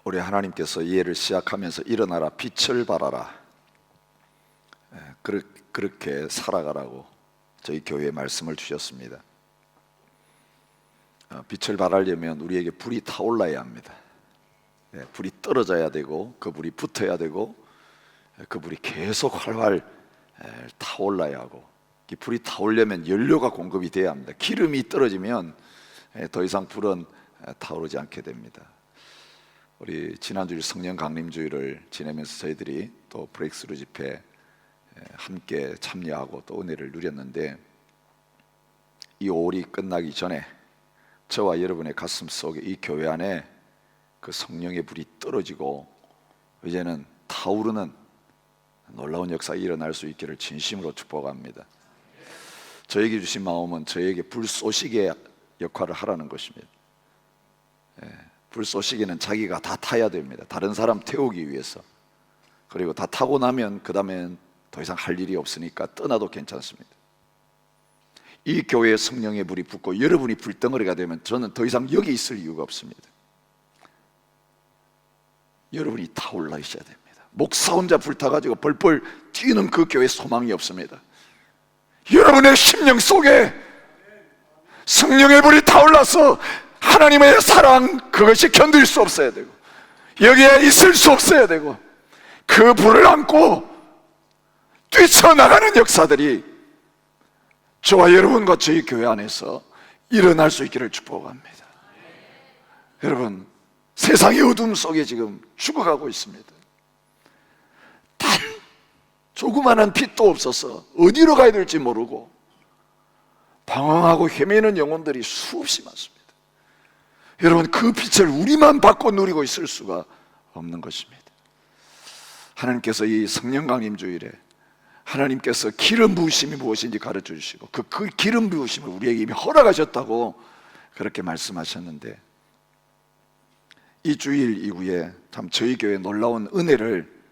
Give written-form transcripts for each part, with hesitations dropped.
우리 하나님께서 예를 시작하면서 일어나라 빛을 발하라, 그렇게 살아가라고 저희 교회에 말씀을 주셨습니다. 빛을 발하려면 우리에게 불이 타올라야 합니다. 불이 떨어져야 되고 그 불이 붙어야 되고 그 불이 계속 활활 타올라야 하고, 이 불이 타오려면 연료가 공급이 돼야 합니다. 기름이 떨어지면 더 이상 불은 타오르지 않게 됩니다. 우리 지난주일 성령 강림주일을 지내면서 저희들이 또 브레이크스루 집회 함께 참여하고 또 은혜를 누렸는데, 이 5월이 끝나기 전에 저와 여러분의 가슴 속에 이 교회 안에 그 성령의 불이 떨어지고 이제는 타오르는 놀라운 역사가 일어날 수 있기를 진심으로 축복합니다. 저에게 주신 마음은 저에게 불쏘시개 역할을 하라는 것입니다. 불쏘시개는 자기가 다 타야 됩니다. 다른 사람 태우기 위해서. 그리고 다 타고 나면 그 다음엔 더 이상 할 일이 없으니까 떠나도 괜찮습니다. 이 교회에 성령의 불이 붙고 여러분이 불덩어리가 되면 저는 더 이상 여기 있을 이유가 없습니다. 여러분이 타올라 있어야 됩니다. 목사 혼자 불타가지고 벌벌 뛰는 그 교회에 소망이 없습니다. 여러분의 심령 속에 성령의 불이 타올라서 하나님의 사랑, 그것이 견딜 수 없어야 되고 여기에 있을 수 없어야 되고, 그 불을 안고 뛰쳐나가는 역사들이 저와 여러분과 저희 교회 안에서 일어날 수 있기를 축복합니다. 여러분, 세상의 어둠 속에 지금 죽어가고 있습니다. 단 조그마한 빛도 없어서 어디로 가야 될지 모르고 방황하고 헤매는 영혼들이 수없이 많습니다. 여러분, 그 빛을 우리만 받고 누리고 있을 수가 없는 것입니다. 하나님께서 이 성령 강림 주일에 하나님께서 기름 부으심이 무엇인지 가르쳐 주시고 그 기름 부으심을 우리에게 이미 허락하셨다고 그렇게 말씀하셨는데, 이 주일 이후에 참 저희 교회에 놀라운 은혜를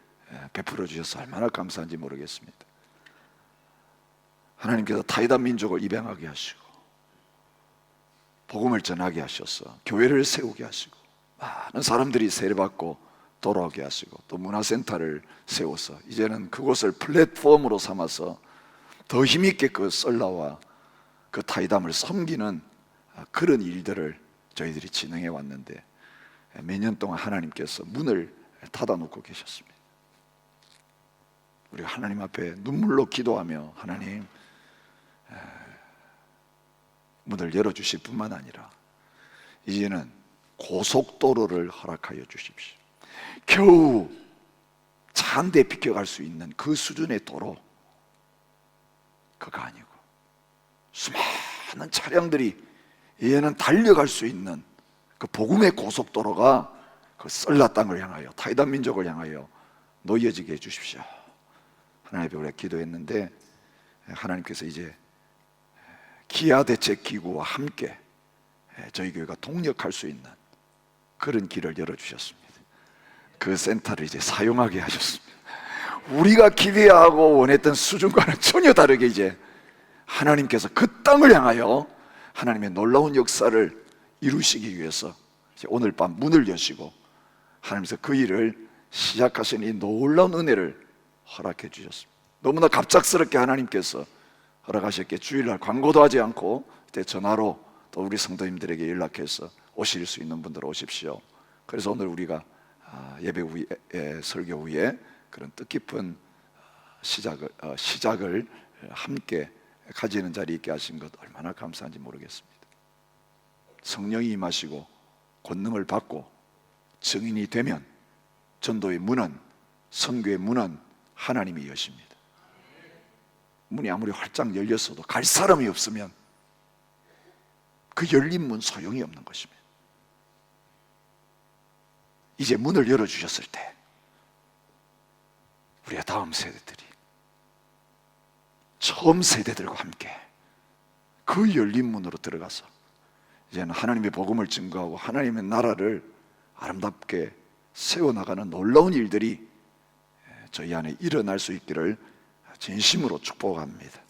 베풀어 주셔서 얼마나 감사한지 모르겠습니다. 하나님께서 타이다 민족을 입양하게 하시고 복음을 전하게 하셔서 교회를 세우게 하시고 많은 사람들이 세례받고 돌아오게 하시고 또 문화센터를 세워서 이제는 그곳을 플랫폼으로 삼아서 더 힘있게 그 썰라와 그 타이담을 섬기는 그런 일들을 저희들이 진행해 왔는데, 몇 년 동안 하나님께서 문을 닫아놓고 계셨습니다. 우리가 하나님 앞에 눈물로 기도하며 하나님 문을 열어주실 뿐만 아니라 이제는 고속도로를 허락하여 주십시오. 겨우 차 한 대 비켜갈 수 있는 그 수준의 도로, 그거 아니고 수많은 차량들이 이제는 달려갈 수 있는 그 복음의 고속도로가 그 썰라 땅을 향하여 타이다 민족을 향하여 놓여지게 해주십시오. 하나님 앞에 우리가 기도했는데, 하나님께서 이제 기아 대책 기구와 함께 저희 교회가 동력할 수 있는 그런 길을 열어주셨습니다. 그 센터를 이제 사용하게 하셨습니다. 우리가 기대하고 원했던 수준과는 전혀 다르게 이제 하나님께서 그 땅을 향하여 하나님의 놀라운 역사를 이루시기 위해서 이제 오늘 밤 문을 여시고 하나님께서 그 일을 시작하신 이 놀라운 은혜를 허락해 주셨습니다. 너무나 갑작스럽게 하나님께서 허락하셨기에 주일날 광고도 하지 않고 그때 전화로 또 우리 성도님들에게 연락해서 오실 수 있는 분들 오십시오. 그래서 오늘 우리가 예배 후에, 설교 후에 그런 뜻깊은 시작을 함께 가지는 자리에 있게 하신 것 얼마나 감사한지 모르겠습니다. 성령이 임하시고 권능을 받고 증인이 되면 전도의 문은, 선교의 문은 하나님이 여십니다. 문이 아무리 활짝 열렸어도 갈 사람이 없으면 그 열린 문 소용이 없는 것입니다. 이제 문을 열어주셨을 때 우리가 다음 세대들이 처음 세대들과 함께 그 열린 문으로 들어가서 이제는 하나님의 복음을 증거하고 하나님의 나라를 아름답게 세워나가는 놀라운 일들이 저희 안에 일어날 수 있기를 진심으로 축복합니다.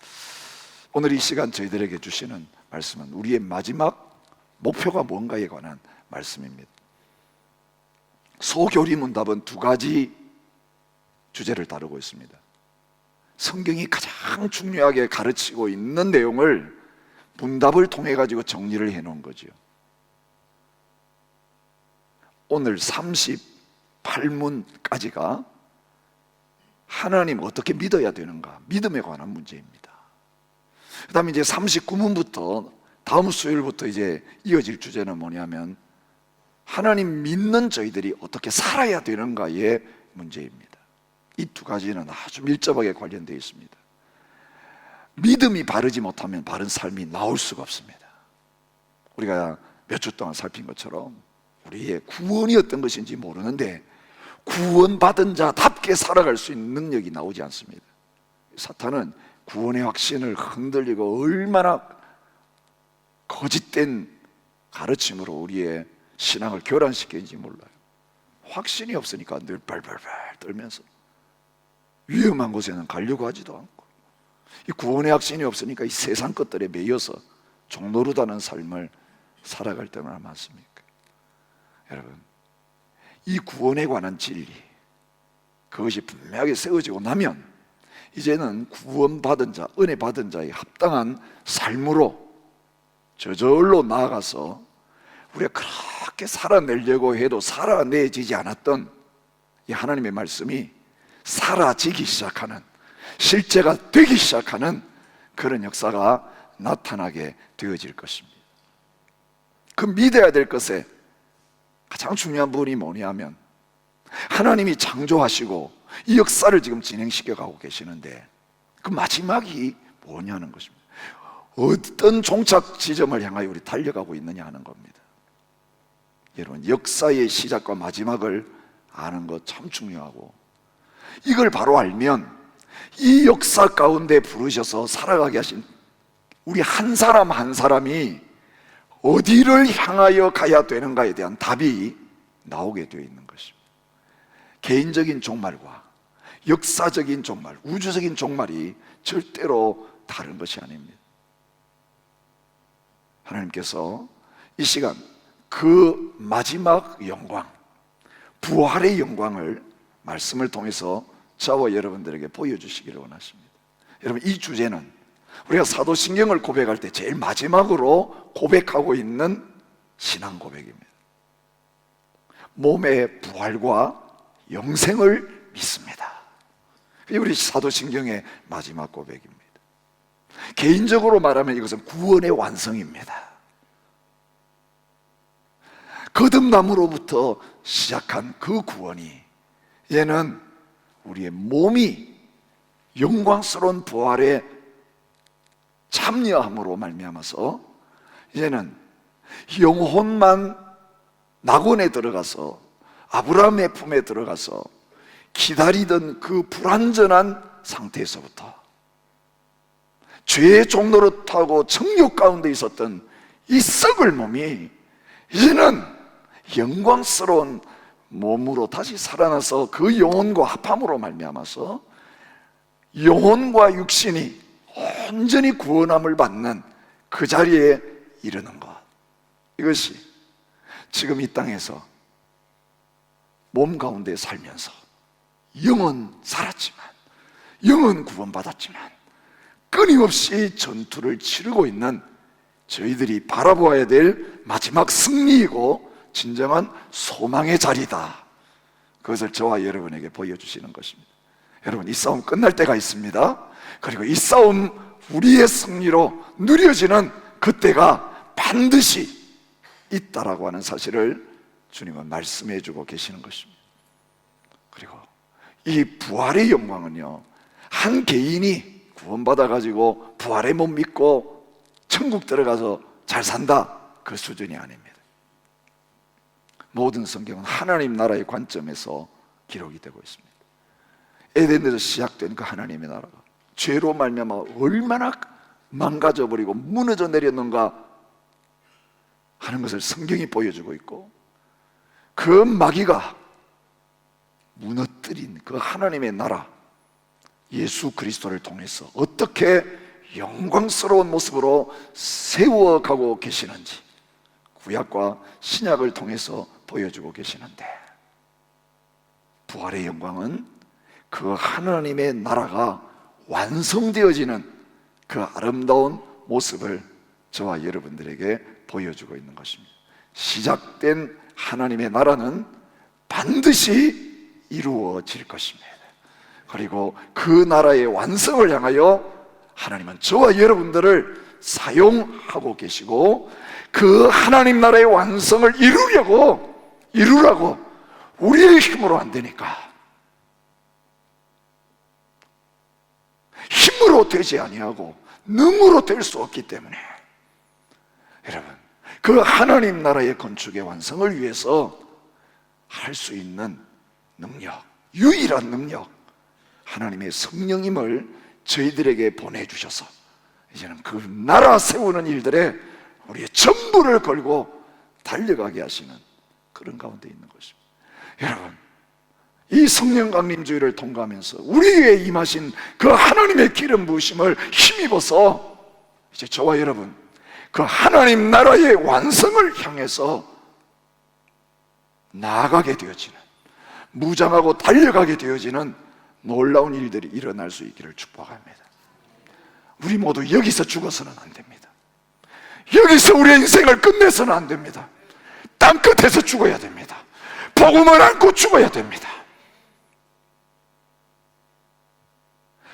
오늘 이 시간 저희들에게 주시는 말씀은 우리의 마지막 목표가 뭔가에 관한 말씀입니다. 소교리 문답은 두 가지 주제를 다루고 있습니다. 성경이 가장 중요하게 가르치고 있는 내용을 문답을 통해 가지고 정리를 해 놓은 거죠. 오늘 38문까지가 하나님 어떻게 믿어야 되는가, 믿음에 관한 문제입니다. 그 다음에 이제 39문부터 다음 수요일부터 이제 이어질 주제는 뭐냐면 하나님 믿는 저희들이 어떻게 살아야 되는가의 문제입니다. 이 두 가지는 아주 밀접하게 관련되어 있습니다. 믿음이 바르지 못하면 바른 삶이 나올 수가 없습니다. 우리가 몇 주 동안 살핀 것처럼 우리의 구원이 어떤 것인지 모르는데 구원받은 자답게 살아갈 수 있는 능력이 나오지 않습니다. 사탄은 구원의 확신을 흔들리고 얼마나 거짓된 가르침으로 우리의 신앙을 교란시키는지 몰라요. 확신이 없으니까 늘 발발발 떨면서 위험한 곳에는 가려고 하지도 않고, 이 구원의 확신이 없으니까 이 세상 것들에 매여서 종노릇하는 삶을 살아갈 때마다 많습니까? 여러분, 이 구원에 관한 진리, 그것이 분명하게 세워지고 나면 이제는 구원받은 자, 은혜 받은 자의 합당한 삶으로 저절로 나아가서 우리가 그렇게 살아내려고 해도 살아내지지 않았던 이 하나님의 말씀이 사라지기 시작하는, 실제가 되기 시작하는 그런 역사가 나타나게 되어질 것입니다. 그 믿어야 될 것에 가장 중요한 부분이 뭐냐면 하나님이 창조하시고 이 역사를 지금 진행시켜 가고 계시는데 그 마지막이 뭐냐는 것입니다. 어떤 종착 지점을 향하여 우리 달려가고 있느냐 하는 겁니다. 여러분, 역사의 시작과 마지막을 아는 것 참 중요하고, 이걸 바로 알면 이 역사 가운데 부르셔서 살아가게 하신 우리 한 사람 한 사람이 어디를 향하여 가야 되는가에 대한 답이 나오게 되어 있는 것입니다. 개인적인 종말과 역사적인 종말, 우주적인 종말이 절대로 다른 것이 아닙니다. 하나님께서 이 시간 그 마지막 영광, 부활의 영광을 말씀을 통해서 저와 여러분들에게 보여주시기를 원하십니다. 여러분, 이 주제는 우리가 사도신경을 고백할 때 제일 마지막으로 고백하고 있는 신앙 고백입니다. 몸의 부활과 영생을 믿습니다. 그게 우리 사도신경의 마지막 고백입니다. 개인적으로 말하면 이것은 구원의 완성입니다. 거듭남으로부터 시작한 그 구원이 이제는 우리의 몸이 영광스러운 부활에 참여함으로 말미암아서 이제는 영혼만 낙원에 들어가서 아브라함의 품에 들어가서 기다리던 그 불완전한 상태에서부터 죄의 종로를 타고 정욕 가운데 있었던 이 썩을 몸이 이제는 영광스러운 몸으로 다시 살아나서 그 영혼과 합함으로 말미암아서 영혼과 육신이 온전히 구원함을 받는 그 자리에 이르는 것, 이것이 지금 이 땅에서 몸 가운데 살면서 영은 살았지만, 영은 구원받았지만 끊임없이 전투를 치르고 있는 저희들이 바라보아야 될 마지막 승리이고 진정한 소망의 자리다. 그것을 저와 여러분에게 보여주시는 것입니다. 여러분, 이 싸움 끝날 때가 있습니다. 그리고 이 싸움 우리의 승리로 누려지는 그때가 반드시 있다라고 하는 사실을 주님은 말씀해 주고 계시는 것입니다. 그리고 이 부활의 영광은요, 한 개인이 구원받아가지고 부활의 몸 믿고 천국 들어가서 잘 산다, 그 수준이 아닙니다. 모든 성경은 하나님 나라의 관점에서 기록이 되고 있습니다. 에덴에서 시작된 그 하나님의 나라가 죄로 말미암아 얼마나 망가져버리고 무너져 내렸는가 하는 것을 성경이 보여주고 있고, 그 마귀가 무너뜨린 그 하나님의 나라 예수 그리스도를 통해서 어떻게 영광스러운 모습으로 세워가고 계시는지 구약과 신약을 통해서 보여주고 계시는데, 부활의 영광은 그 하나님의 나라가 완성되어지는 그 아름다운 모습을 저와 여러분들에게 보여주고 있는 것입니다. 시작된 하나님의 나라는 반드시 이루어질 것입니다. 그리고 그 나라의 완성을 향하여 하나님은 저와 여러분들을 사용하고 계시고, 그 하나님 나라의 완성을 이루라고 우리의 힘으로 안 되니까, 힘으로 되지 아니하고 능으로 될 수 없기 때문에, 여러분, 그 하나님 나라의 건축의 완성을 위해서 할 수 있는 능력, 유일한 능력, 하나님의 성령님을 저희들에게 보내주셔서 이제는 그 나라 세우는 일들에 우리의 전부를 걸고 달려가게 하시는 그런 가운데 있는 것입니다. 여러분, 이 성령 강림주의를 통과하면서 우리에게 임하신 그 하나님의 기름 부으심을 힘입어서 이제 저와 여러분, 그 하나님 나라의 완성을 향해서 나아가게 되어지는, 무장하고 달려가게 되어지는 놀라운 일들이 일어날 수 있기를 축복합니다. 우리 모두 여기서 죽어서는 안 됩니다. 여기서 우리의 인생을 끝내서는 안 됩니다. 땅끝에서 죽어야 됩니다. 복음을 안고 죽어야 됩니다.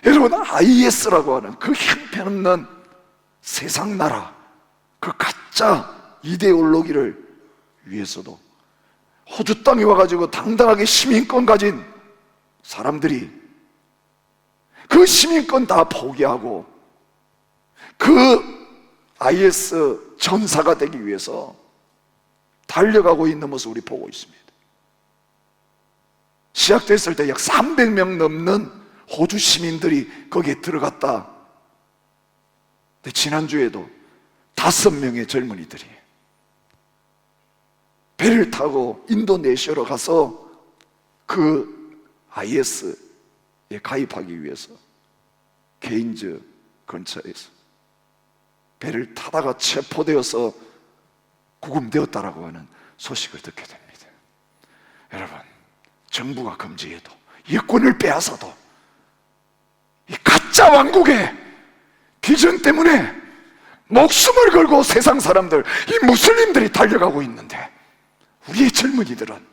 여러분, IS라고 하는 그 형편없는 세상 나라, 그 가짜 이데올로기를 위해서도 호주 땅에 와가지고 당당하게 시민권 가진 사람들이 그 시민권 다 포기하고 그 IS 전사가 되기 위해서 달려가고 있는 모습을 우리 보고 있습니다. 시작됐을 때 약 300명 넘는 호주 시민들이 거기에 들어갔다. 근데 지난주에도 5명의 젊은이들이 배를 타고 인도네시아로 가서 그 IS에 가입하기 위해서 게인즈 근처에서 배를 타다가 체포되어서 구금되었다라고 하는 소식을 듣게 됩니다. 여러분, 정부가 금지해도, 여권을 빼앗아도 이 가짜 왕국의 비전 때문에 목숨을 걸고 세상 사람들, 이 무슬림들이 달려가고 있는데, 우리의 젊은이들은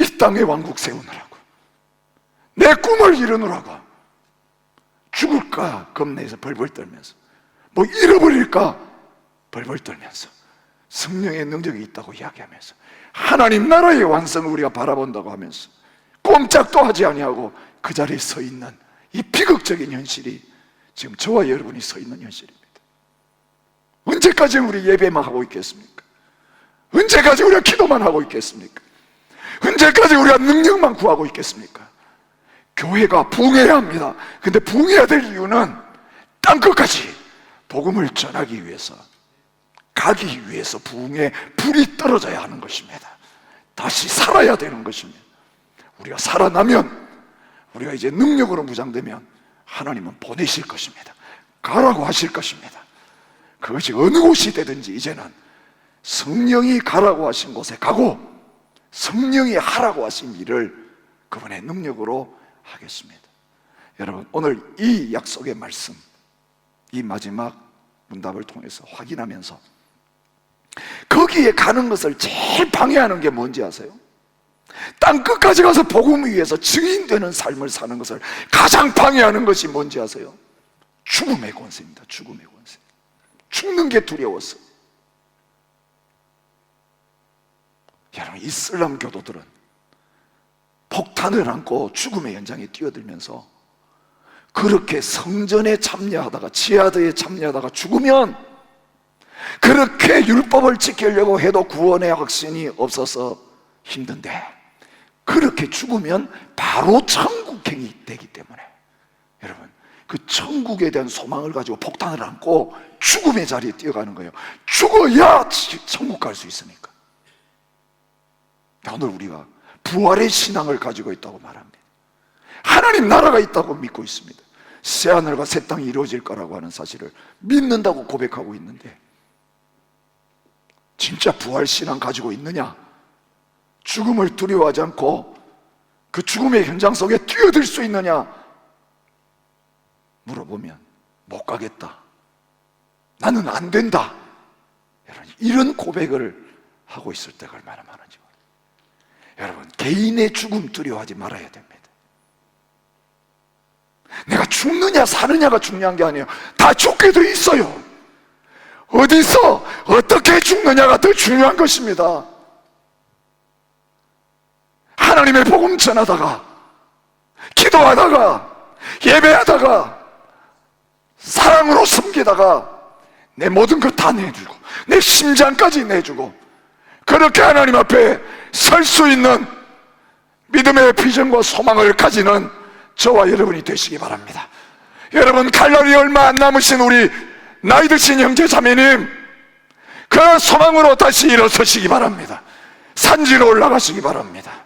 이 땅의 왕국 세우느라고, 내 꿈을 이루느라고 죽을까 겁내서 벌벌 떨면서, 뭐 잃어버릴까 벌벌 떨면서 성령의 능력이 있다고 이야기하면서 하나님 나라의 완성을 우리가 바라본다고 하면서 꼼짝도 하지 아니하고 그 자리에 서 있는 이 비극적인 현실이 지금 저와 여러분이 서 있는 현실입니다. 언제까지 우리 예배만 하고 있겠습니까? 언제까지 우리가 기도만 하고 있겠습니까? 언제까지 우리가 능력만 구하고 있겠습니까? 교회가 부흥해야 합니다. 근데 부흥해야 될 이유는 땅끝까지 복음을 전하기 위해서, 가기 위해서 부흥의 불이 떨어져야 하는 것입니다. 다시 살아야 되는 것입니다. 우리가 살아나면, 우리가 이제 능력으로 무장되면 하나님은 보내실 것입니다. 가라고 하실 것입니다. 그것이 어느 곳이 되든지 이제는 성령이 가라고 하신 곳에 가고 성령이 하라고 하신 일을 그분의 능력으로 하겠습니다. 여러분, 오늘 이 약속의 말씀, 이 마지막 문답을 통해서 확인하면서 거기에 가는 것을 제일 방해하는 게 뭔지 아세요? 땅 끝까지 가서 복음 위에서 증인되는 삶을 사는 것을 가장 방해하는 것이 뭔지 아세요? 죽음의 권세입니다. 죽음의 권세. 죽는 게 두려워서. 여러분, 이슬람 교도들은 폭탄을 안고 죽음의 현장에 뛰어들면서 그렇게 성전에 참여하다가, 지하드에 참여하다가 죽으면, 그렇게 율법을 지키려고 해도 구원의 확신이 없어서 힘든데, 그렇게 죽으면 바로 천국행이 되기 때문에, 여러분, 그 천국에 대한 소망을 가지고 폭탄을 안고 죽음의 자리에 뛰어가는 거예요. 죽어야 천국 갈 수 있으니까. 오늘 우리가 부활의 신앙을 가지고 있다고 말합니다. 하나님 나라가 있다고 믿고 있습니다. 새하늘과 새 땅이 이루어질 거라고 하는 사실을 믿는다고 고백하고 있는데, 진짜 부활 신앙 가지고 있느냐? 죽음을 두려워하지 않고 그 죽음의 현장 속에 뛰어들 수 있느냐 물어보면 못 가겠다, 나는 안 된다, 이런 고백을 하고 있을 때가 얼마나 많은지. 여러분, 개인의 죽음 두려워하지 말아야 됩니다. 내가 죽느냐 사느냐가 중요한 게 아니에요. 다 죽게 돼 있어요. 어디서 어떻게 죽느냐가 더 중요한 것입니다. 하나님의 복음 전하다가, 기도하다가, 예배하다가, 사랑으로 섬기다가 내 모든 것 다 내주고, 내 심장까지 내주고, 그렇게 하나님 앞에 설 수 있는 믿음의 비전과 소망을 가지는 저와 여러분이 되시기 바랍니다. 여러분, 갈 날이 얼마 안 남으신 우리 나이 드신 형제 자매님, 그 소망으로 다시 일어서시기 바랍니다. 산지로 올라가시기 바랍니다.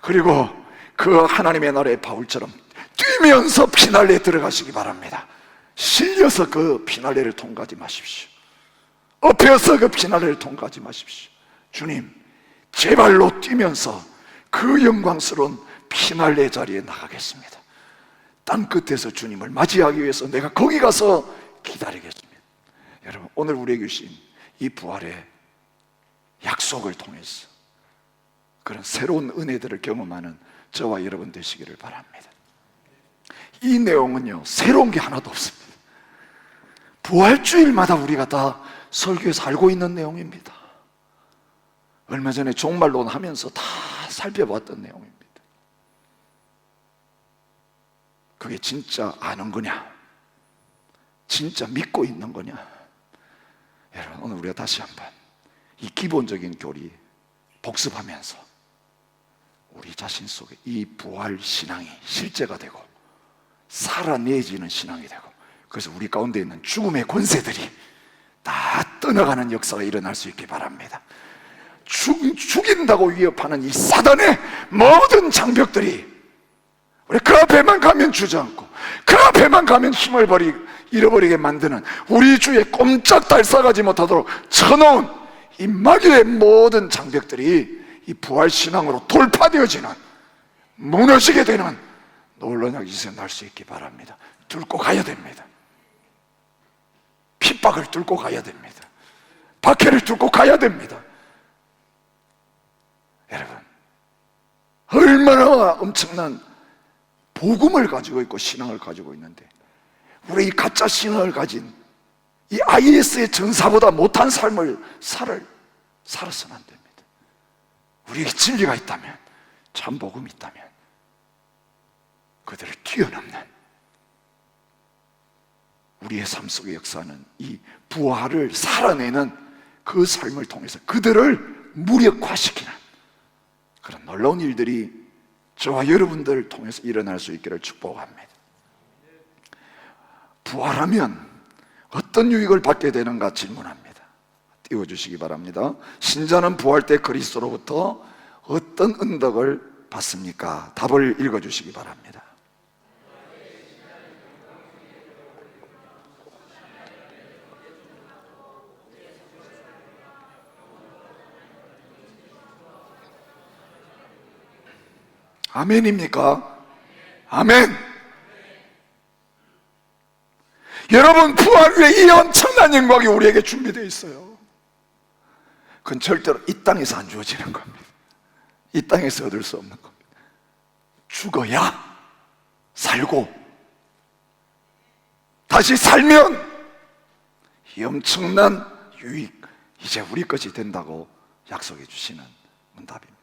그리고 그 하나님의 나라의 바울처럼 뛰면서 피날레에 들어가시기 바랍니다. 실려서 그 피날레를 통과하지 마십시오. 엎혀서 그 피날레를 통과하지 마십시오. 주님, 제 발로 뛰면서 그 영광스러운 피날레 자리에 나가겠습니다. 땅 끝에서 주님을 맞이하기 위해서 내가 거기 가서 기다리겠습니다. 여러분, 오늘 우리에게 주신 이 부활의 약속을 통해서 그런 새로운 은혜들을 경험하는 저와 여러분 되시기를 바랍니다. 이 내용은요, 새로운 게 하나도 없습니다. 부활주일마다 우리가 다 설교에서 알고 있는 내용입니다. 얼마 전에 종말론 하면서 다 살펴봤던 내용입니다. 그게 진짜 아는 거냐? 진짜 믿고 있는 거냐? 여러분, 오늘 우리가 다시 한번 이 기본적인 교리 복습하면서 우리 자신 속에 이 부활 신앙이 실제가 되고 살아내지는 신앙이 되고, 그래서 우리 가운데 있는 죽음의 권세들이 다 떠나가는 역사가 일어날 수 있기 바랍니다. 죽인다고 위협하는 이 사단의 모든 장벽들이 우리 그 앞에만 가면 주저앉고, 그 앞에만 가면 힘을 잃어버리게 만드는 우리 주에 꼼짝 달싹하지 못하도록 쳐놓은 이 마귀의 모든 장벽들이 이 부활신앙으로 돌파되어지는, 무너지게 되는 놀라운 일이 날 수 있기 바랍니다. 뚫고 가야 됩니다. 핍박을 뚫고 가야 됩니다. 박해를 뚫고 가야 됩니다. 여러분, 얼마나 엄청난 복음을 가지고 있고 신앙을 가지고 있는데, 우리 이 가짜 신앙을 가진 이 IS의 전사보다 못한 삶을 살아서는 안 됩니다. 우리에게 진리가 있다면, 참 복음이 있다면 그들을 뛰어넘는 우리의 삶 속에 역사하는 이 부활을 살아내는 그 삶을 통해서 그들을 무력화시키는 그런 놀라운 일들이 저와 여러분들을 통해서 일어날 수 있기를 축복합니다. 부활하면 어떤 유익을 받게 되는가 질문합니다. 띄워주시기 바랍니다. 신자는 부활 때 그리스도로부터 어떤 은덕을 받습니까? 답을 읽어주시기 바랍니다. 아멘입니까? 아멘. 여러분, 부활 후에 이 엄청난 영광이 우리에게 준비되어 있어요. 그건 절대로 이 땅에서 안 주어지는 겁니다. 이 땅에서 얻을 수 없는 겁니다. 죽어야 살고, 다시 살면 이 엄청난 유익, 이제 우리 것이 된다고 약속해 주시는 문답입니다.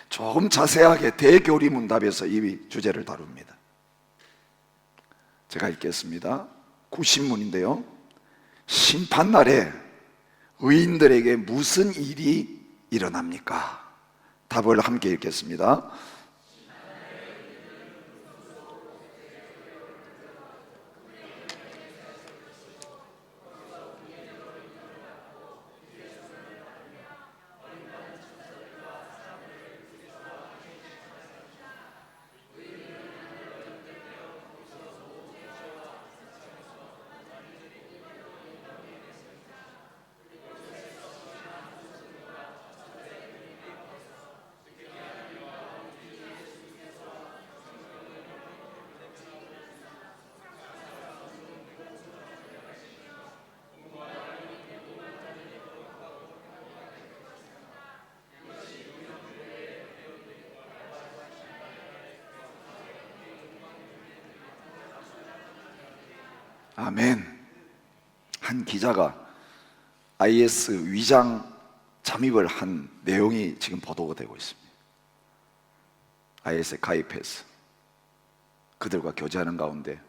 조금 자세하게 대교리 문답에서 이 주제를 다룹니다. 제가 읽겠습니다. 90문인데요. 심판날에 의인들에게 무슨 일이 일어납니까? 답을 함께 읽겠습니다. 아멘. 한 기자가 IS 위장 잠입을 한 내용이 지금 보도가 되고 있습니다. IS에 가입해서 그들과 교제하는 가운데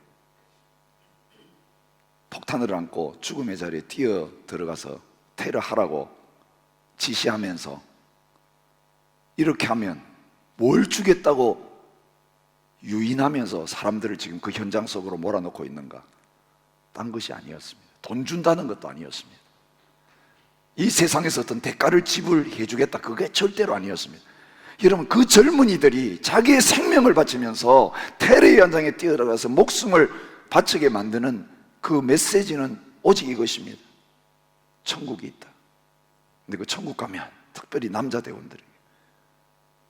폭탄을 안고 죽음의 자리에 뛰어 들어가서 테러하라고 지시하면서 이렇게 하면 뭘 주겠다고 유인하면서 사람들을 지금 그 현장 속으로 몰아넣고 있는가? 딴 것이 아니었습니다. 돈 준다는 것도 아니었습니다. 이 세상에서 어떤 대가를 지불해 주겠다, 그게 절대로 아니었습니다. 여러분, 그 젊은이들이 자기의 생명을 바치면서 테러 현장에 뛰어들어가서 목숨을 바치게 만드는 그 메시지는 오직 이것입니다. 천국이 있다. 근데 그 천국 가면 특별히 남자 대원들이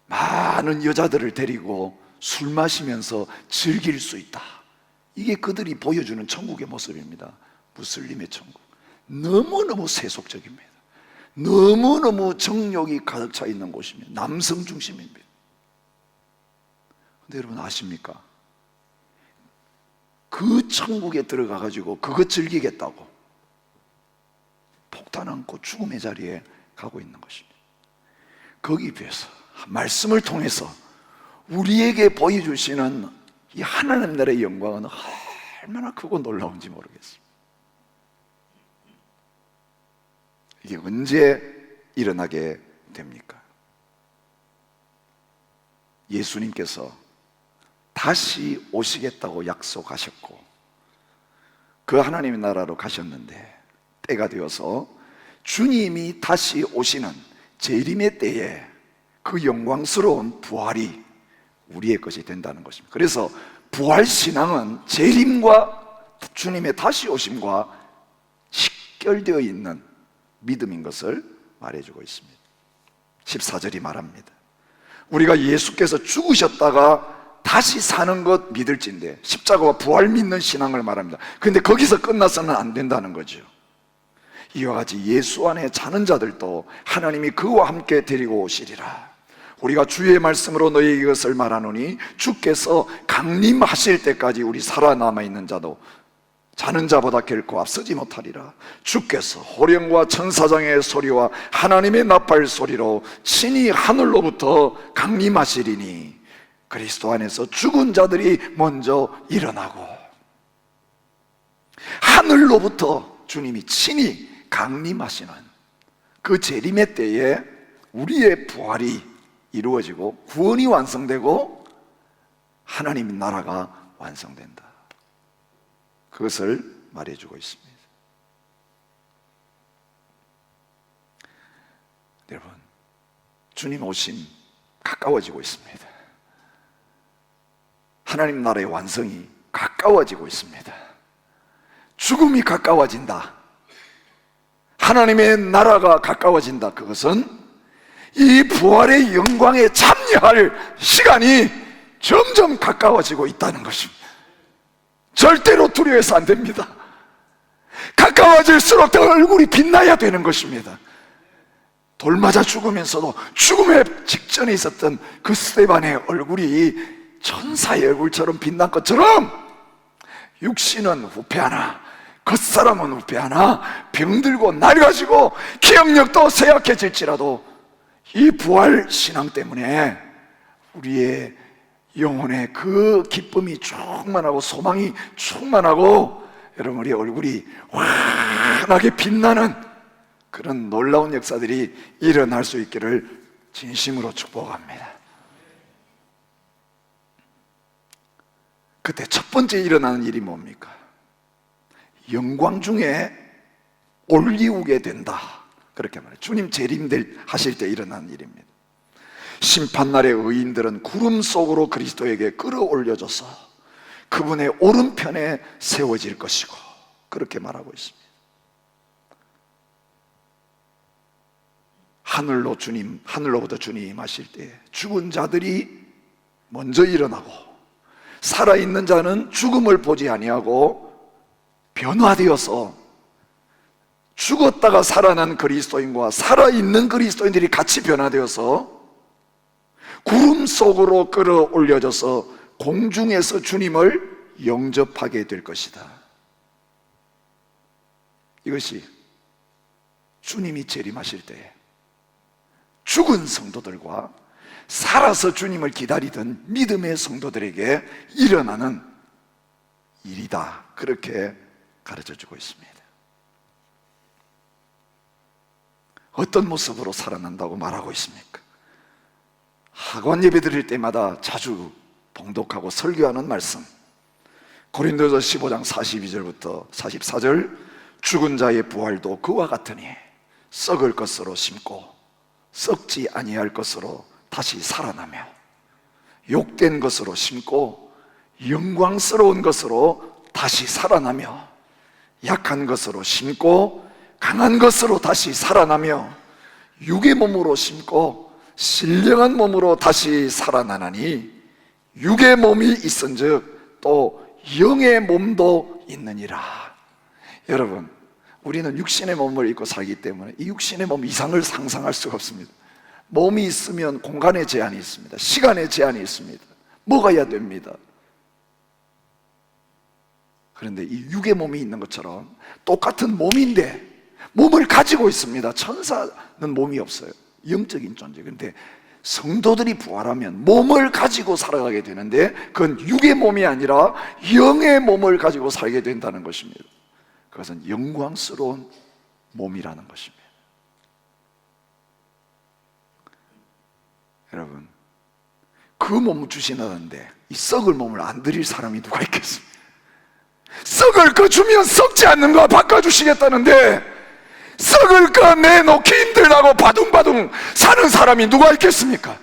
많은 여자들을 데리고 술 마시면서 즐길 수 있다. 이게 그들이 보여주는 천국의 모습입니다. 무슬림의 천국. 너무너무 세속적입니다. 너무너무 정욕이 가득 차 있는 곳입니다. 남성 중심입니다. 근데 여러분 아십니까? 그 천국에 들어가 가지고 그거 즐기겠다고 폭탄 안고 죽음의 자리에 가고 있는 것입니다. 거기에 비해서 말씀을 통해서 우리에게 보여주시는 이 하나님 나라의 영광은 얼마나 크고 놀라운지 모르겠습니다. 이게 언제 일어나게 됩니까? 예수님께서 다시 오시겠다고 약속하셨고 그 하나님의 나라로 가셨는데 때가 되어서 주님이 다시 오시는 재림의 때에 그 영광스러운 부활이 우리의 것이 된다는 것입니다. 그래서 부활신앙은 재림과 주님의 다시 오심과 직결되어 있는 믿음인 것을 말해주고 있습니다. 14절이 말합니다. 우리가 예수께서 죽으셨다가 다시 사는 것 믿을진데, 십자가와 부활 믿는 신앙을 말합니다. 그런데 거기서 끝나서는 안 된다는 거죠. 이와 같이 예수 안에 사는 자들도 하나님이 그와 함께 데리고 오시리라. 우리가 주의 말씀으로 너희에게 이것을 말하노니 주께서 강림하실 때까지 우리 살아남아 있는 자도 자는 자보다 결코 앞서지 못하리라. 주께서 호령과 천사장의 소리와 하나님의 나팔 소리로 친히 하늘로부터 강림하시리니 그리스도 안에서 죽은 자들이 먼저 일어나고, 하늘로부터 주님이 친히 강림하시는 그 재림의 때에 우리의 부활이 이루어지고 구원이 완성되고 하나님의 나라가 완성된다. 그것을 말해주고 있습니다. 여러분, 주님 오심 가까워지고 있습니다. 하나님 나라의 완성이 가까워지고 있습니다. 죽음이 가까워진다. 하나님의 나라가 가까워진다. 그것은 이 부활의 영광에 참여할 시간이 점점 가까워지고 있다는 것입니다. 절대로 두려워해서 안 됩니다. 가까워질수록 더 얼굴이 빛나야 되는 것입니다. 돌 맞아 죽으면서도 죽음의 직전에 있었던 그 스데반의 얼굴이 천사의 얼굴처럼 빛난 것처럼 육신은 후패하나 겉사람은 후패하나 병들고 낡아지고 기억력도 쇠약해질지라도 이 부활 신앙 때문에 우리의 영혼에 그 기쁨이 충만하고 소망이 충만하고 여러분 우리 얼굴이 환하게 빛나는 그런 놀라운 역사들이 일어날 수 있기를 진심으로 축복합니다. 그때 첫 번째 일어나는 일이 뭡니까? 영광 중에 올리우게 된다. 그렇게 말해요. 주님 재림될 하실 때 일어나는 일입니다. 심판날의 의인들은 구름 속으로 그리스도에게 끌어올려져서 그분의 오른편에 세워질 것이고 그렇게 말하고 있습니다. 하늘로부터 주님 하실 때 죽은 자들이 먼저 일어나고 살아있는 자는 죽음을 보지 아니하고 변화되어서 죽었다가 살아난 그리스도인과 살아있는 그리스도인들이 같이 변화되어서 구름 속으로 끌어올려져서 공중에서 주님을 영접하게 될 것이다. 이것이 주님이 재림하실 때에 죽은 성도들과 살아서 주님을 기다리던 믿음의 성도들에게 일어나는 일이다, 그렇게 가르쳐주고 있습니다. 어떤 모습으로 살아난다고 말하고 있습니까? 학원 예배 드릴 때마다 자주 봉독하고 설교하는 말씀, 고린도서 15장 42절부터 44절, 죽은 자의 부활도 그와 같으니 썩을 것으로 심고 썩지 아니할 것으로 다시 살아나며, 욕된 것으로 심고 영광스러운 것으로 다시 살아나며, 약한 것으로 심고 강한 것으로 다시 살아나며, 육의 몸으로 심고 신령한 몸으로 다시 살아나나니, 육의 몸이 있은즉 또 영의 몸도 있느니라. 여러분, 우리는 육신의 몸을 입고 살기 때문에 이 육신의 몸 이상을 상상할 수가 없습니다. 몸이 있으면 공간의 제한이 있습니다. 시간의 제한이 있습니다. 먹어야 됩니다. 그런데 이 육의 몸이 있는 것처럼 똑같은 몸인데 몸을 가지고 있습니다. 천사는 몸이 없어요. 영적인 존재. 그런데 성도들이 부활하면 몸을 가지고 살아가게 되는데, 그건 육의 몸이 아니라 영의 몸을 가지고 살게 된다는 것입니다. 그것은 영광스러운 몸이라는 것입니다. 여러분, 그 몸을 주시는데 이 썩을 몸을 안 드릴 사람이 누가 있겠습니까? 썩을 거 주면 썩지 않는 거 바꿔주시겠다는데, 썩을 거 내놓기 힘들다고 바둥바둥 사는 사람이 누가 있겠습니까?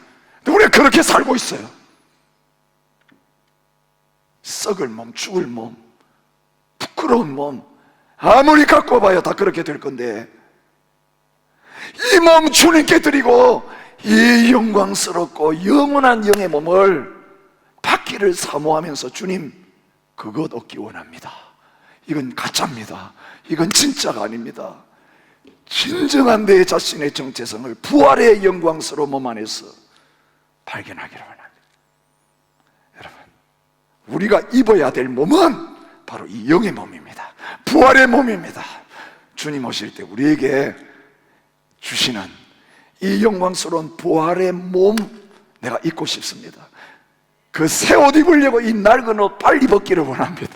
우리가 그렇게 살고 있어요. 썩을 몸, 죽을 몸, 부끄러운 몸, 아무리 갖고 봐야 다 그렇게 될 건데, 이 몸 주님께 드리고 이 영광스럽고 영원한 영의 몸을 받기를 사모하면서, 주님, 그것 얻기 원합니다. 이건 가짜입니다. 이건 진짜가 아닙니다. 진정한 내 자신의 정체성을 부활의 영광스러운 몸 안에서 발견하기를 원합니다. 여러분, 우리가 입어야 될 몸은 바로 이 영의 몸입니다. 부활의 몸입니다. 주님 오실 때 우리에게 주시는 이 영광스러운 부활의 몸, 내가 입고 싶습니다. 그 새 옷 입으려고 이 낡은 옷 빨리 벗기를 원합니다.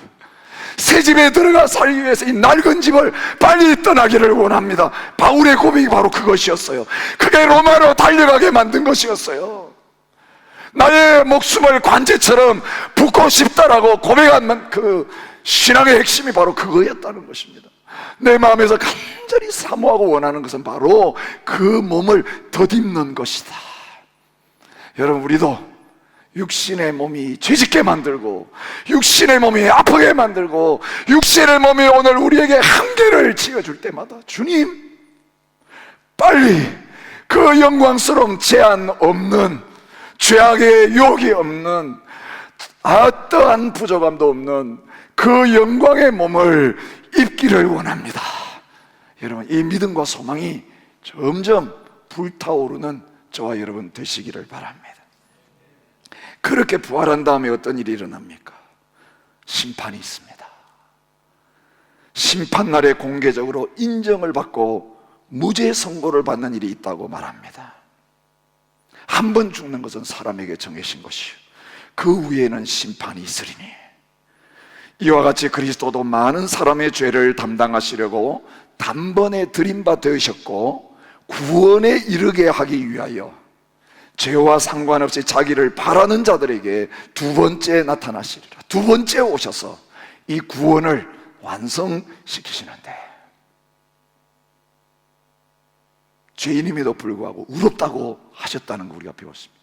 새 집에 들어가 살기 위해서 이 낡은 집을 빨리 떠나기를 원합니다. 바울의 고백이 바로 그것이었어요. 그게 로마로 달려가게 만든 것이었어요. 나의 목숨을 관제처럼 붓고 싶다라고 고백한 그 신앙의 핵심이 바로 그거였다는 것입니다. 내 마음에서 간절히 사모하고 원하는 것은 바로 그 몸을 덧입는 것이다. 여러분, 우리도 육신의 몸이 죄짓게 만들고, 육신의 몸이 아프게 만들고, 육신의 몸이 오늘 우리에게 한계를 지어줄 때마다, 주님, 빨리 그 영광스러움 제한 없는, 죄악의 유혹이 없는, 어떠한 부족함도 없는 그 영광의 몸을 입기를 원합니다. 여러분, 이 믿음과 소망이 점점 불타오르는 저와 여러분 되시기를 바랍니다. 그렇게 부활한 다음에 어떤 일이 일어납니까? 심판이 있습니다. 심판날에 공개적으로 인정을 받고 무죄 선고를 받는 일이 있다고 말합니다. 한 번 죽는 것은 사람에게 정해진 것이요, 그 위에는 심판이 있으리니, 이와 같이 그리스도도 많은 사람의 죄를 담당하시려고 단번에 드림바 되셨고 구원에 이르게 하기 위하여 죄와 상관없이 자기를 바라는 자들에게 두 번째 나타나시리라. 두 번째 오셔서 이 구원을 완성시키시는데, 죄인임에도 불구하고 의롭다고 하셨다는 거 우리가 배웠습니다.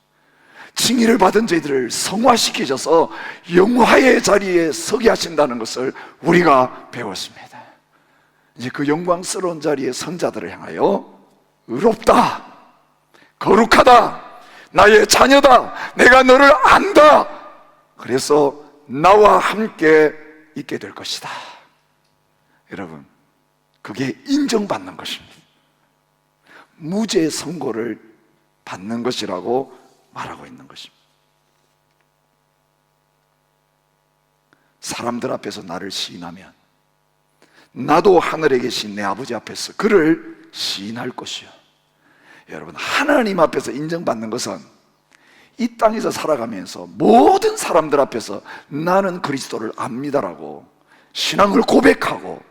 징의를 받은 저희들을 성화시키셔서 영화의 자리에 서게 하신다는 것을 우리가 배웠습니다. 이제 그 영광스러운 자리에 선 자들을 향하여 의롭다, 거룩하다, 나의 자녀다, 내가 너를 안다, 그래서 나와 함께 있게 될 것이다. 여러분, 그게 인정받는 것입니다. 무죄 선고를 받는 것이라고 말하고 있는 것입니다. 사람들 앞에서 나를 시인하면, 나도 하늘에 계신 내 아버지 앞에서 그를 시인할 것이요. 여러분, 하나님 앞에서 인정받는 것은 이 땅에서 살아가면서 모든 사람들 앞에서 나는 그리스도를 압니다라고 신앙을 고백하고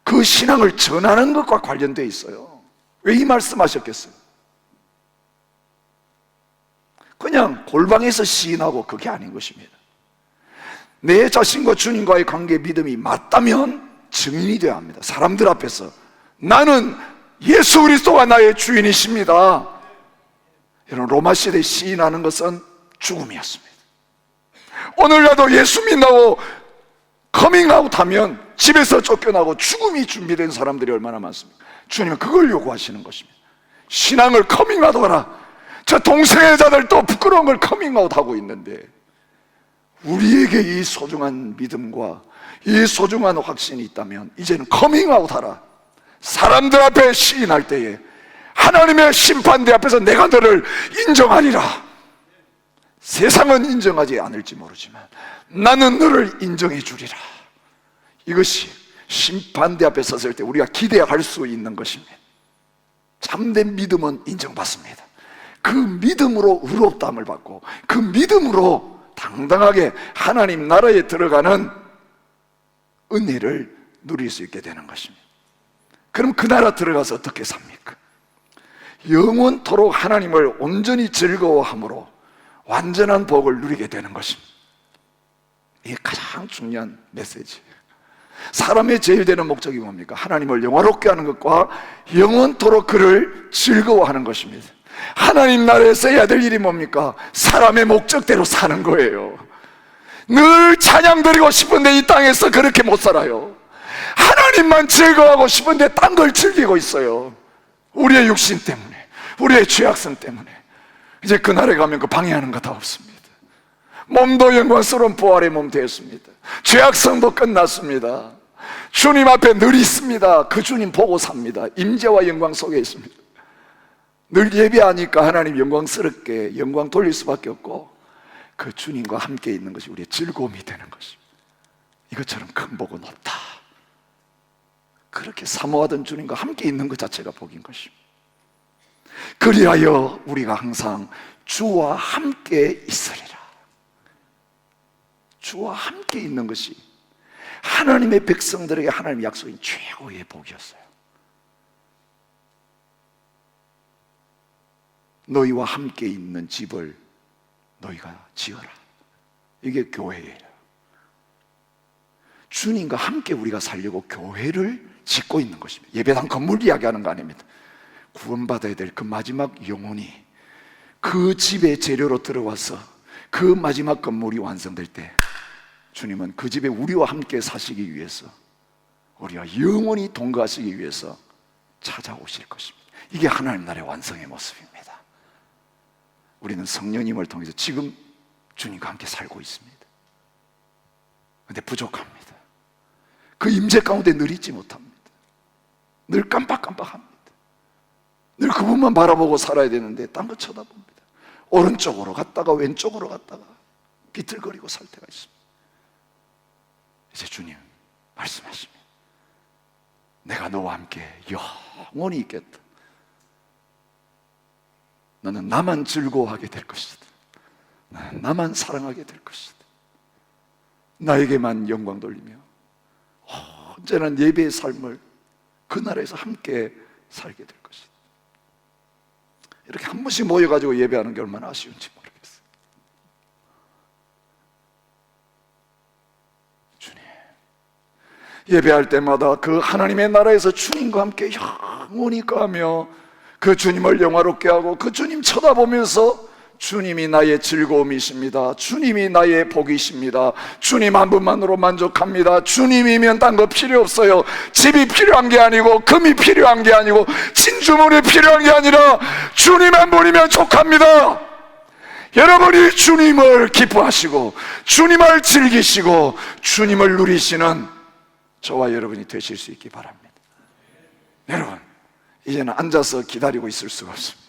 그 신앙을 전하는 것과 관련되어 있어요. 왜 이 말씀하셨겠어요? 그냥 골방에서 시인하고 그게 아닌 것입니다. 내 자신과 주님과의 관계 믿음이 맞다면 증인이 되어야 합니다. 사람들 앞에서 나는 예수 그리스도가 나의 주인이십니다. 이런 로마 시대에 시인하는 것은 죽음이었습니다. 오늘날도 예수 믿는다고 커밍아웃 하면 집에서 쫓겨나고 죽음이 준비된 사람들이 얼마나 많습니까? 주님은 그걸 요구하시는 것입니다. 신앙을 커밍아웃 하라. 저 동성애 자들도 부끄러운 걸 커밍아웃 하고 있는데 우리에게 이 소중한 믿음과 이 소중한 확신이 있다면 이제는 커밍아웃 하라. 사람들 앞에 시인할 때에 하나님의 심판대 앞에서 내가 너를 인정하리라. 세상은 인정하지 않을지 모르지만 나는 너를 인정해 주리라. 이것이 심판대 앞에 섰을 때 우리가 기대할 수 있는 것입니다. 참된 믿음은 인정받습니다. 그 믿음으로 의롭다함을 받고 그 믿음으로 당당하게 하나님 나라에 들어가는 은혜를 누릴 수 있게 되는 것입니다. 그럼 그 나라 들어가서 어떻게 삽니까? 영원토록 하나님을 온전히 즐거워함으로 완전한 복을 누리게 되는 것입니다. 이게 가장 중요한 메시지예요. 사람의 제일 되는 목적이 뭡니까? 하나님을 영화롭게 하는 것과 영원토록 그를 즐거워하는 것입니다. 하나님 나라에서 해야 될 일이 뭡니까? 사람의 목적대로 사는 거예요. 늘 찬양 드리고 싶은데 이 땅에서 그렇게 못 살아요. 하나님만 즐거워하고 싶은데 딴 걸 즐기고 있어요. 우리의 육신 때문에, 우리의 죄악성 때문에. 이제 그날에 가면 그 방해하는 거 다 없습니다. 몸도 영광스러운 부활의 몸 되었습니다. 죄악성도 끝났습니다. 주님 앞에 늘 있습니다. 그 주님 보고 삽니다. 임재와 영광 속에 있습니다. 늘 예배하니까 하나님 영광스럽게 영광 돌릴 수밖에 없고 그 주님과 함께 있는 것이 우리의 즐거움이 되는 것입니다. 이것처럼 큰 복은 없다. 그렇게 사모하던 주님과 함께 있는 것 자체가 복인 것입니다. 그리하여 우리가 항상 주와 함께 있으리라. 주와 함께 있는 것이 하나님의 백성들에게 하나님의 약속인 최고의 복이었어요. 너희와 함께 있는 집을 너희가 지어라. 이게 교회예요. 주님과 함께 우리가 살려고 교회를 짓고 있는 것입니다. 예배당 건물 이야기하는 거 아닙니다. 구원받아야 될 그 마지막 영혼이 그 집의 재료로 들어와서 그 마지막 건물이 완성될 때 주님은 그 집에 우리와 함께 사시기 위해서, 우리와 영원히 동거하시기 위해서 찾아오실 것입니다. 이게 하나님 나라의 완성의 모습입니다. 우리는 성령님을 통해서 지금 주님과 함께 살고 있습니다. 그런데 부족합니다. 그 임재 가운데 늘 있지 못합니다. 늘 깜빡깜빡합니다. 늘 그분만 바라보고 살아야 되는데 딴 거 쳐다봅니다. 오른쪽으로 갔다가 왼쪽으로 갔다가 비틀거리고 살 때가 있습니다. 이제 주님 말씀하십니다. 내가 너와 함께 영원히 있겠다. 너는 나만 즐거워하게 될 것이다. 나만 사랑하게 될 것이다. 나에게만 영광 돌리며 언제나 예배의 삶을 그 나라에서 함께 살게 될 것이다. 이렇게 한 번씩 모여가지고 예배하는 게 얼마나 아쉬운지 모르겠어요. 주님, 예배할 때마다 그 하나님의 나라에서 주님과 함께 영원히 거하며 그 주님을 영화롭게 하고 그 주님 쳐다보면서 주님이 나의 즐거움이십니다. 주님이 나의 복이십니다. 주님 한 분만으로 만족합니다. 주님이면 딴 거 필요 없어요. 집이 필요한 게 아니고 금이 필요한 게 아니고 진주문이 필요한 게 아니라 주님 한 분이면 족합니다. 여러분이 주님을 기뻐하시고 주님을 즐기시고 주님을 누리시는 저와 여러분이 되실 수 있기 바랍니다. 여러분, 이제는 앉아서 기다리고 있을 수가 없습니다.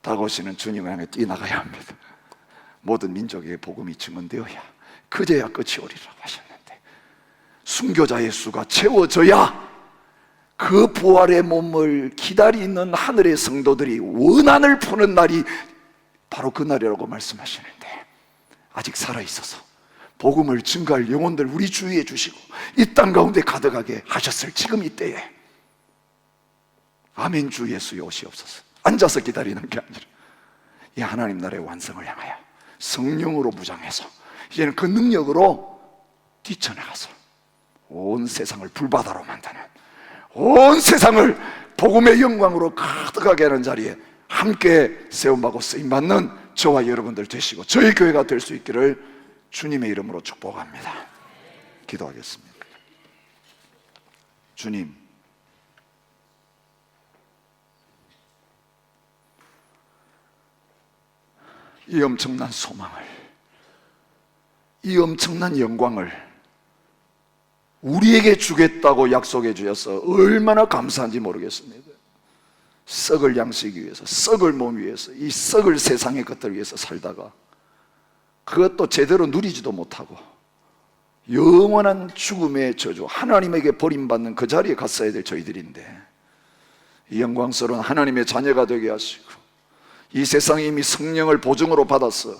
다가오시는 주님을 향해 뛰나가야 합니다. 모든 민족에게 복음이 증언되어야 그제야 끝이 오리라고 하셨는데 순교자의 수가 채워져야 그 부활의 몸을 기다리는 하늘의 성도들이 원한을 푸는 날이 바로 그 날이라고 말씀하시는데, 아직 살아있어서 복음을 증거할 영혼들 우리 주위에 주시고 이 땅 가운데 가득하게 하셨을 지금 이때에 아멘 주 예수의 오시옵소서. 앉아서 기다리는 게 아니라 이 하나님 나라의 완성을 향하여 성령으로 무장해서 이제는 그 능력으로 뛰쳐나가서 온 세상을 불바다로 만드는, 온 세상을 복음의 영광으로 가득하게 하는 자리에 함께 세움받고 쓰임받는 저와 여러분들 되시고 저희 교회가 될 수 있기를 주님의 이름으로 축복합니다. 기도하겠습니다. 주님, 이 엄청난 소망을, 이 엄청난 영광을 우리에게 주겠다고 약속해 주셔서 얼마나 감사한지 모르겠습니다. 썩을 양식 위해서, 썩을 몸 위해서, 이 썩을 세상의 것들 위해서 살다가 그것도 제대로 누리지도 못하고 영원한 죽음의 저주, 하나님에게 버림받는 그 자리에 갔어야 될 저희들인데, 이 영광스러운 하나님의 자녀가 되게 하시고 이 세상에 이미 성령을 보증으로 받았어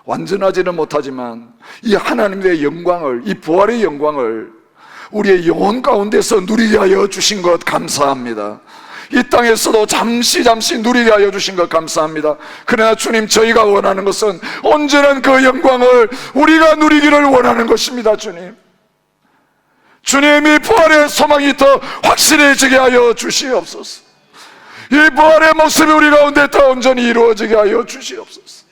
완전하지는 못하지만 이 하나님의 영광을, 이 부활의 영광을 우리의 영혼 가운데서 누리게 하여 주신 것 감사합니다. 이 땅에서도 잠시 누리게 하여 주신 것 감사합니다. 그러나 주님, 저희가 원하는 것은 언제나 그 영광을 우리가 누리기를 원하는 것입니다. 주님, 주님이 부활의 소망이 더 확실해지게 하여 주시옵소서. 이 부활의 모습이 우리 가운데 더 온전히 이루어지게 하여 주시옵소서.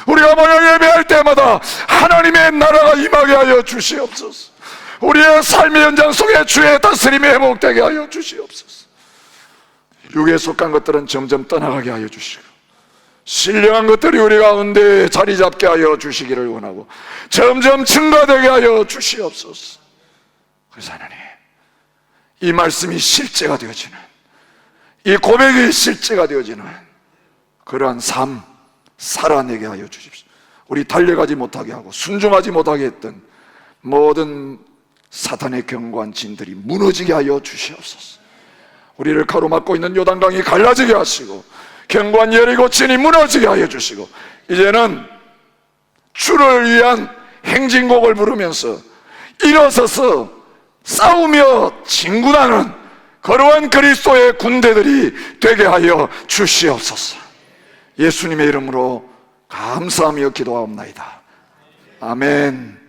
우리가 모여 예배할 때마다 하나님의 나라가 임하게 하여 주시옵소서. 우리의 삶의 현장 속에 주의 다스림이 회복되게 하여 주시옵소서. 육에 속한 것들은 점점 떠나가게 하여 주시고 신령한 것들이 우리 가운데 자리 잡게 하여 주시기를 원하고 점점 증가되게 하여 주시옵소서. 그래서 하나님, 이 말씀이 실제가 되어지는, 이 고백이 실제가 되어지는 그러한 삶 살아내게 하여 주십시오. 우리 달려가지 못하게 하고 순종하지 못하게 했던 모든 사탄의 견고한 진들이 무너지게 하여 주시옵소서. 우리를 가로막고 있는 요단강이 갈라지게 하시고 견고한 여리고 진이 무너지게 하여 주시고 이제는 주를 위한 행진곡을 부르면서 일어서서 싸우며 진군하는 거룩한 그리스도의 군대들이 되게 하여 주시옵소서. 예수님의 이름으로 감사하며 기도하옵나이다. 아멘.